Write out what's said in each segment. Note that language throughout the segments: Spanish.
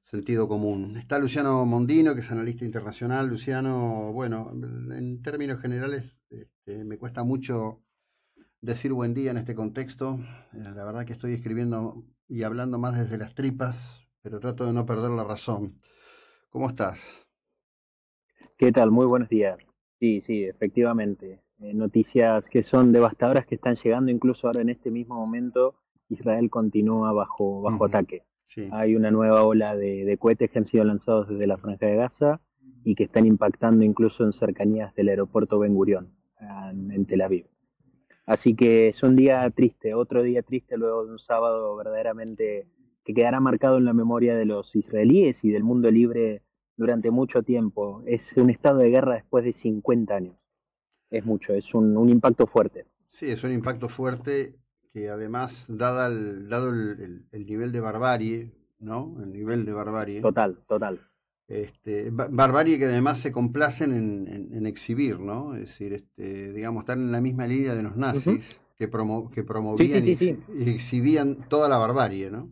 sentido común. Está Luciano Mondino, que es analista internacional. Luciano, bueno, en términos generales, me cuesta mucho decir buen día en este contexto. La verdad que estoy escribiendo y hablando más desde las tripas, pero trato de no perder la razón. ¿Cómo estás? ¿Qué tal? Muy buenos días. Sí, sí, efectivamente. Noticias que son devastadoras que están llegando incluso ahora en este mismo momento. Israel continúa bajo Ujú. ataque. Sí. Hay una nueva ola de cohetes que han sido lanzados desde la Franja de Gaza y que están impactando incluso en cercanías del aeropuerto Ben Gurión, en Tel Aviv. Así que es un día triste, otro día triste luego de un sábado verdaderamente que quedará marcado en la memoria de los israelíes y del mundo libre durante mucho tiempo. Es un estado de guerra después de 50 años. Es mucho, es un impacto fuerte. Sí, es un impacto fuerte que además, dado el nivel de barbarie, ¿no? El nivel de barbarie, Total, total. barbarie que además se complacen en exhibir, ¿no? Es decir, digamos, están en la misma línea de los Ujú. nazis que Sí, sí, promovían sí, sí. y exhibían toda la barbarie, ¿no?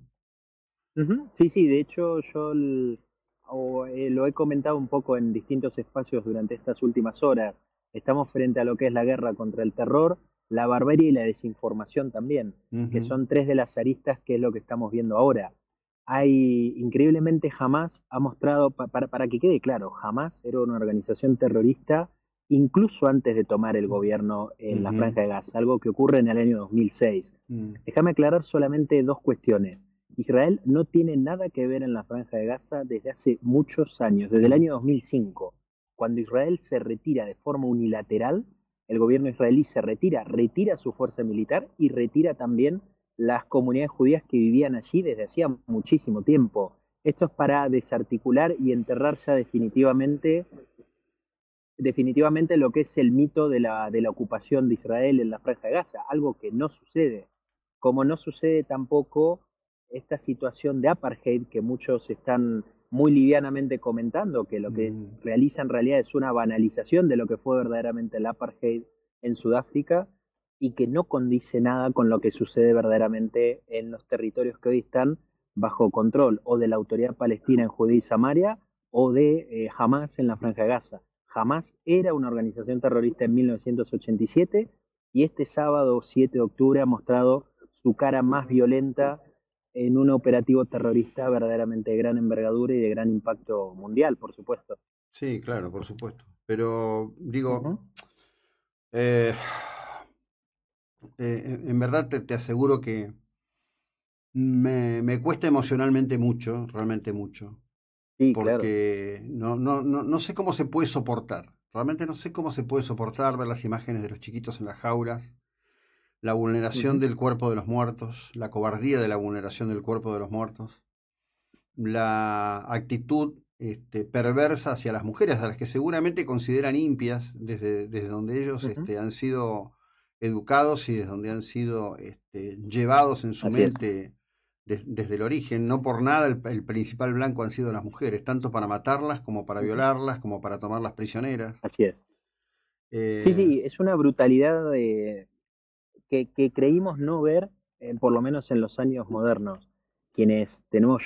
Ujú. Sí, sí, de hecho lo he comentado un poco en distintos espacios durante estas últimas horas. Estamos frente a lo que es la guerra contra el terror, la barbarie y la desinformación también, que Ujú, son tres de las aristas que es lo que estamos viendo ahora. Increíblemente, Hamas ha mostrado, para que quede claro, Hamas era una organización terrorista incluso antes de tomar el gobierno en la ujú, Franja de Gaza, algo que ocurre en el año 2006. mm, Déjame aclarar solamente dos cuestiones. Israel no tiene nada que ver en la Franja de Gaza desde hace muchos años, desde el mm, año 2005, cuando Israel se retira de forma unilateral, el gobierno israelí se retira, retira su fuerza militar y retira también las comunidades judías que vivían allí desde hacía muchísimo tiempo. Esto es para desarticular y enterrar ya definitivamente lo que es el mito de la ocupación de Israel en la Franja de Gaza, algo que no sucede. Como no sucede tampoco esta situación de apartheid que muchos están muy livianamente comentando, que lo que mm. realiza en realidad es una banalización de lo que fue verdaderamente el apartheid en Sudáfrica y que no condice nada con lo que sucede verdaderamente en los territorios que hoy están bajo control o de la autoridad palestina en Judea y Samaria o de Hamas en la Franja de Gaza. Hamas era una organización terrorista en 1987 y este sábado 7 de octubre ha mostrado su cara más violenta en un operativo terrorista verdaderamente de gran envergadura y de gran impacto mundial, por supuesto. Sí, claro, por supuesto. Pero digo, Ujú. eh, en verdad te aseguro que me cuesta emocionalmente mucho, realmente mucho, Sí, claro. porque no sé cómo se puede soportar. Realmente no sé cómo se puede soportar ver las imágenes de los chiquitos en las jaulas, la vulneración Ujú. del cuerpo de los muertos, la cobardía de la vulneración del cuerpo de los muertos, la actitud perversa hacia las mujeres, a las que seguramente consideran impias desde donde ellos Ujú. han sido educados y desde donde han sido llevados en su Así es. mente desde el origen. No por nada el principal blanco han sido las mujeres, tanto para matarlas como para Ujú. violarlas, como para tomarlas prisioneras. Así es. Sí, Eh, sí, es una brutalidad que creímos no ver, por lo menos en los años modernos. Quienes tenemos,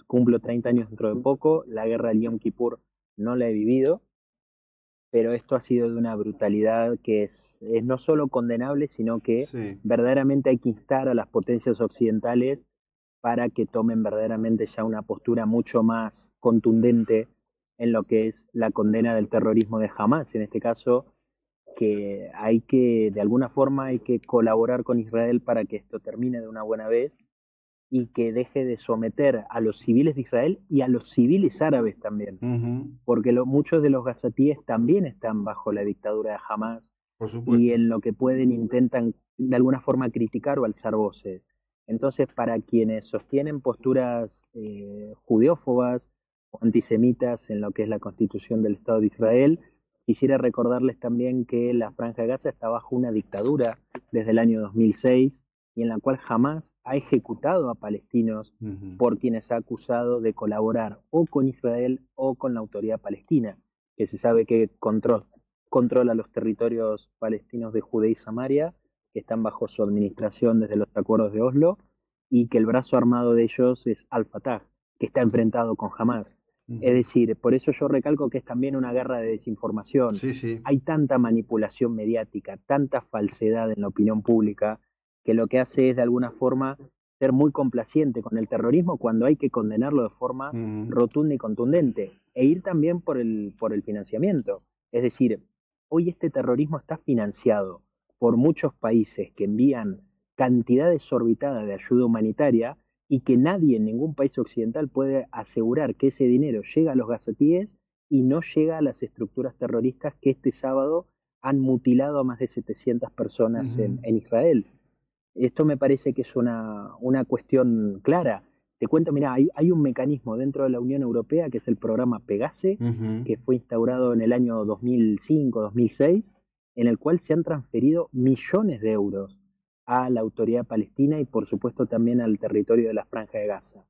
cumplo 30 años dentro de poco, la guerra del Yom Kippur no la he vivido, pero esto ha sido de una brutalidad que es no solo condenable, sino que sí. verdaderamente hay que instar a las potencias occidentales para que tomen verdaderamente ya una postura mucho más contundente en lo que es la condena del terrorismo de Hamas, en este caso, que de alguna forma, hay que colaborar con Israel para que esto termine de una buena vez y que deje de someter a los civiles de Israel y a los civiles árabes también, Ujú, porque muchos de los gazatíes también están bajo la dictadura de Hamas por y supuesto. en lo que pueden intentan de alguna forma criticar o alzar voces. Entonces, para quienes sostienen posturas judeófobas o antisemitas en lo que es la constitución del Estado de Israel, quisiera recordarles también que la Franja de Gaza está bajo una dictadura desde el año 2006 y en la cual jamás ha ejecutado a palestinos Ujú. por quienes ha acusado de colaborar o con Israel o con la autoridad palestina, que se sabe que controla los territorios palestinos de Judea y Samaria, que están bajo su administración desde los acuerdos de Oslo, y que el brazo armado de ellos es Al-Fatah. que está enfrentado con Hamás. Es decir, por eso yo recalco que es también una guerra de desinformación. Sí, sí. Hay tanta manipulación mediática, tanta falsedad en la opinión pública, que lo que hace es de alguna forma ser muy complaciente con el terrorismo cuando hay que condenarlo de forma rotunda y contundente, e ir también por el financiamiento. Es decir, hoy este terrorismo está financiado por muchos países que envían cantidad desorbitada de ayuda humanitaria y que nadie en ningún país occidental puede asegurar que ese dinero llega a los gazatíes y no llega a las estructuras terroristas que este sábado han mutilado a más de 700 personas en Israel. Esto me parece que es una cuestión clara. Te cuento, mira, hay un mecanismo dentro de la Unión Europea que es el programa Pegase, que fue instaurado en el año 2005-2006, en el cual se han transferido millones de euros a la autoridad palestina y por supuesto también al territorio de la Franja de Gaza.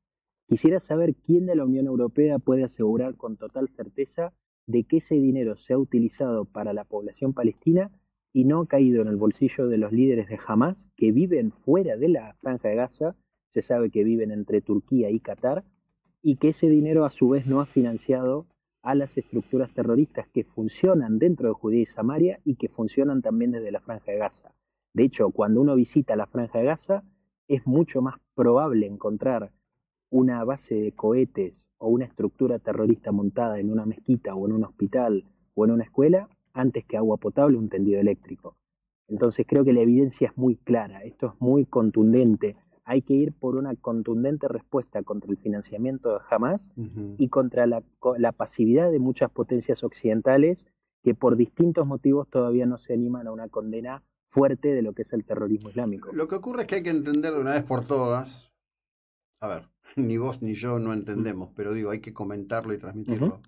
Quisiera saber quién de la Unión Europea puede asegurar con total certeza de que ese dinero se ha utilizado para la población palestina y no ha caído en el bolsillo de los líderes de Hamas que viven fuera de la Franja de Gaza, se sabe que viven entre Turquía y Qatar, y que ese dinero a su vez no ha financiado a las estructuras terroristas que funcionan dentro de Judea y Samaria y que funcionan también desde la Franja de Gaza. De hecho, cuando uno visita la Franja de Gaza, es mucho más probable encontrar una base de cohetes o una estructura terrorista montada en una mezquita o en un hospital o en una escuela antes que agua potable o un tendido eléctrico. Entonces creo que la evidencia es muy clara, esto es muy contundente. Hay que ir por una contundente respuesta contra el financiamiento de Hamas y contra la pasividad de muchas potencias occidentales que por distintos motivos todavía no se animan a una condena fuerte de lo que es el terrorismo islámico. Lo que ocurre es que hay que entender de una vez por todas, a ver, ni vos ni yo no entendemos, pero digo, hay que comentarlo y transmitirlo.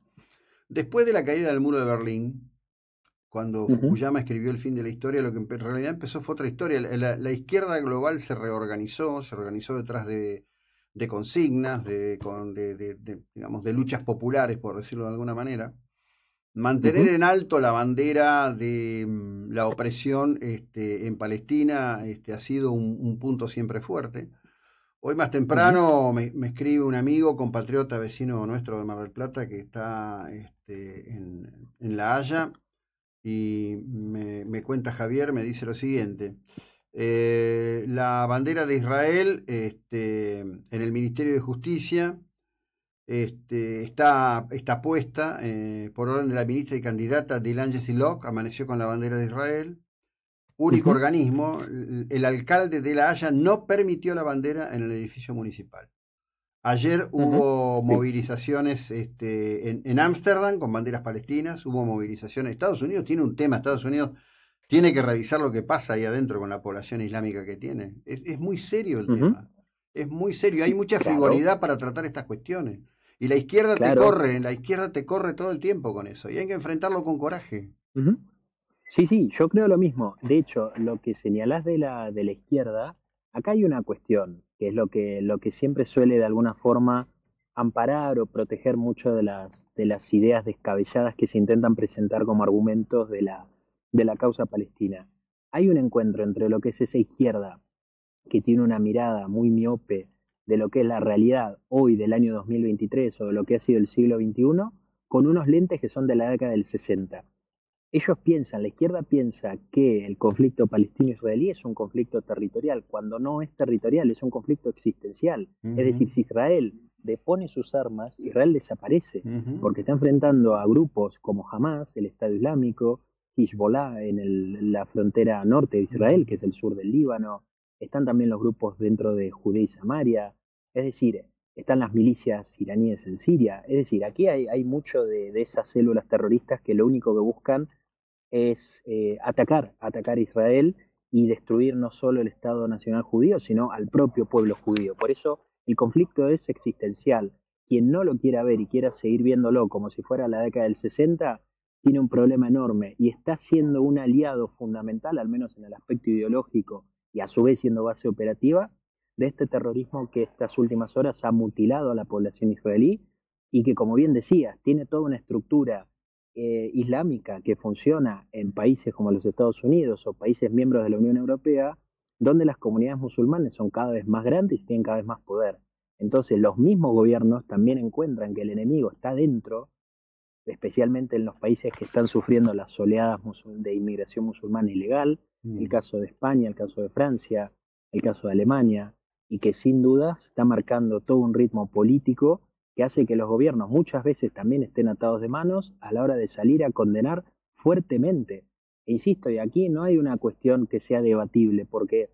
Después de la caída del muro de Berlín, cuando Fukuyama escribió El fin de la historia, lo que en realidad empezó fue otra historia. La izquierda global se organizó detrás de consignas, digamos, de luchas populares, por decirlo de alguna manera. Mantener en alto la bandera de la opresión en Palestina ha sido un punto siempre fuerte. Hoy más temprano me escribe un amigo, compatriota, vecino nuestro de Mar del Plata, que está en La Haya, y me cuenta Javier, me dice lo siguiente. La bandera de Israel en el Ministerio de Justicia está puesta por orden de la ministra y candidata Dylan Jessilok, amaneció con la bandera de Israel. Único organismo, el alcalde de La Haya no permitió la bandera en el edificio municipal. Ayer hubo movilizaciones en Ámsterdam con banderas palestinas, hubo movilizaciones. Estados Unidos tiene un tema, Estados Unidos tiene que revisar lo que pasa ahí adentro con la población islámica que tiene. Es muy serio el tema, es muy serio, hay mucha frivolidad para tratar estas cuestiones. Y la izquierda te corre todo el tiempo con eso, y hay que enfrentarlo con coraje. Sí, yo creo lo mismo. De hecho, lo que señalás de la izquierda, acá hay una cuestión, que es lo que siempre suele de alguna forma amparar o proteger mucho de las ideas descabelladas que se intentan presentar como argumentos de la causa palestina. Hay un encuentro entre lo que es esa izquierda, que tiene una mirada muy miope de lo que es la realidad hoy del año 2023 o de lo que ha sido el siglo XXI, con unos lentes que son de la década del 60. Ellos piensan, la izquierda piensa que el conflicto palestino-israelí es un conflicto territorial, cuando no es territorial, es un conflicto existencial. Es decir, si Israel depone sus armas, Israel desaparece, porque está enfrentando a grupos como Hamas, el Estado Islámico, Hezbollah en la frontera norte de Israel, que es el sur del Líbano, están también los grupos dentro de Judea y Samaria, es decir, están las milicias iraníes en Siria, es decir, aquí hay mucho de esas células terroristas que lo único que buscan es atacar a Israel y destruir no solo el Estado Nacional Judío, sino al propio pueblo judío. Por eso el conflicto es existencial. Quien no lo quiera ver y quiera seguir viéndolo como si fuera la década del 60, tiene un problema enorme y está siendo un aliado fundamental, al menos en el aspecto ideológico y a su vez siendo base operativa, de este terrorismo que estas últimas horas ha mutilado a la población israelí y que, como bien decías, tiene toda una estructura islámica que funciona en países como los Estados Unidos o países miembros de la Unión Europea, donde las comunidades musulmanes son cada vez más grandes y tienen cada vez más poder. Entonces los mismos gobiernos también encuentran que el enemigo está dentro, especialmente en los países que están sufriendo las oleadas de inmigración musulmana ilegal, el Mm. caso de España, el caso de Francia, el caso de Alemania, y que sin duda está marcando todo un ritmo político que hace que los gobiernos muchas veces también estén atados de manos a la hora de salir a condenar fuertemente. E insisto, y aquí no hay una cuestión que sea debatible, porque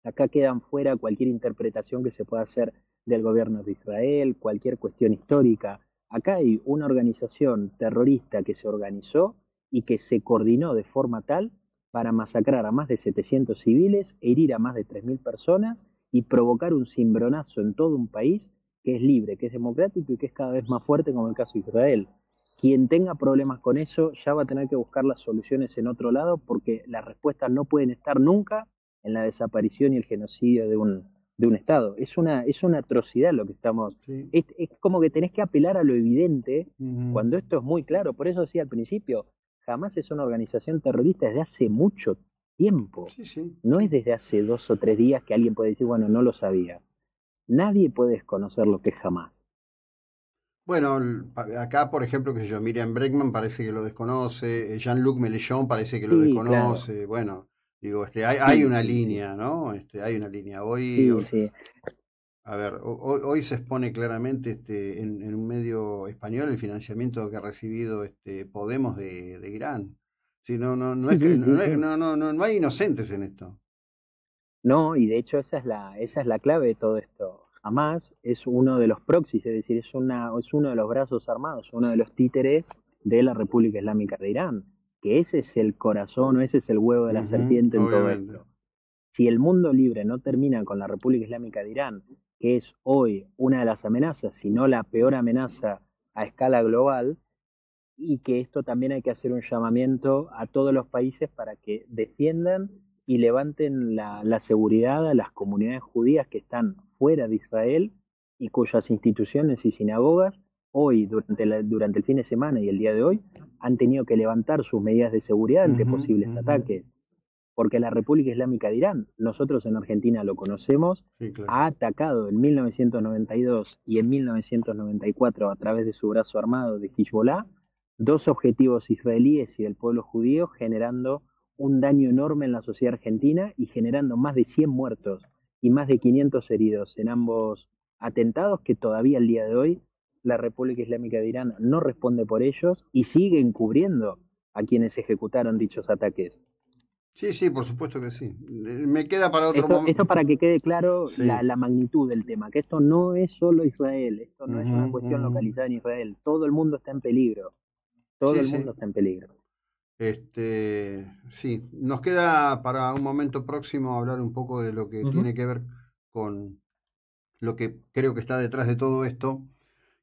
acá quedan fuera cualquier interpretación que se pueda hacer del gobierno de Israel, cualquier cuestión histórica. Acá hay una organización terrorista que se organizó y que se coordinó de forma tal para masacrar a más de 700 civiles, herir a más de 3.000 personas y provocar un cimbronazo en todo un país que es libre, que es democrático y que es cada vez más fuerte, como el caso de Israel. Quien tenga problemas con eso ya va a tener que buscar las soluciones en otro lado porque las respuestas no pueden estar nunca en la desaparición y el genocidio de un Estado. Es una atrocidad lo que estamos... Sí. Es como que tenés que apelar a lo evidente Ujú. cuando esto es muy claro. Por eso decía al principio, jamás es una organización terrorista desde hace mucho tiempo. Sí, sí, No es sí. desde hace 2 o 3 días que alguien puede decir, bueno, no lo sabía. Nadie puede desconocer lo que es jamás. Bueno, acá, por ejemplo, que sé yo, Miriam Bregman parece que lo desconoce, Jean-Luc Mélenchon parece que lo Sí, claro. desconoce. Bueno, digo, hay Sí, una sí, sí. línea, ¿no? Hay una línea. Hoy, Sí, sí. a ver, hoy se expone claramente en un medio español el financiamiento que ha recibido Podemos de Irán. Sí, no Sí, es que, sí, sí, sí. no hay inocentes en esto. No, y de hecho esa es la clave de todo esto. Hamas es uno de los proxies, es decir, es uno de los brazos armados, uno de los títeres de la República Islámica de Irán, que ese es el corazón o ese es el huevo de la Ujú, serpiente en todo obviamente. esto. Si el mundo libre no termina con la República Islámica de Irán, que es hoy una de las amenazas, si no la peor amenaza a escala global, y que esto también hay que hacer un llamamiento a todos los países para que defiendan y levanten la seguridad a las comunidades judías que están fuera de Israel y cuyas instituciones y sinagogas hoy, durante el fin de semana y el día de hoy, han tenido que levantar sus medidas de seguridad ante Ujú, posibles ujú. ataques. Porque la República Islámica de Irán, nosotros en Argentina lo conocemos, Sí, claro. ha atacado en 1992 y en 1994 a través de su brazo armado de Hezbollah dos objetivos israelíes y del pueblo judío, generando un daño enorme en la sociedad argentina y generando más de 100 muertos y más de 500 heridos en ambos atentados que todavía al día de hoy la República Islámica de Irán no responde por ellos y sigue encubriendo a quienes ejecutaron dichos ataques. Sí, sí, por supuesto que sí. Me queda para otro Esto momento. para que quede claro la, Sí. la magnitud del tema, que esto no es solo Israel, esto no es Ujú, una cuestión ujú. localizada en Israel, todo el mundo está en peligro, todo Sí, el mundo sí. está en peligro. Sí, nos queda para un momento próximo hablar un poco de lo que Ujú, tiene que ver con lo que creo que está detrás de todo esto,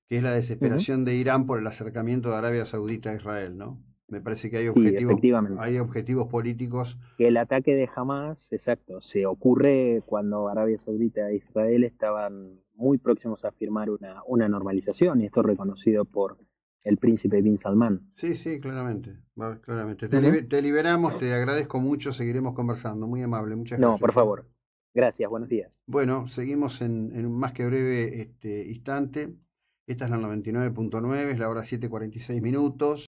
que es la ujú. desesperación de Irán por el acercamiento de Arabia Saudita a Israel, ¿no? Me parece que Sí, efectivamente. hay objetivos políticos. Que el ataque de Hamas, exacto, se ocurre cuando Arabia Saudita e Israel estaban muy próximos a firmar una normalización, y esto es reconocido por el príncipe Bin Salman. Sí, sí, claramente, claramente. Ujú. Te liberamos, te agradezco mucho, seguiremos conversando. Muy amable, muchas No, por gracias, ¿eh? favor. Gracias, buenos días. Bueno, seguimos en un más que breve instante. Esta es la 99.9, es la hora 7:46 minutos.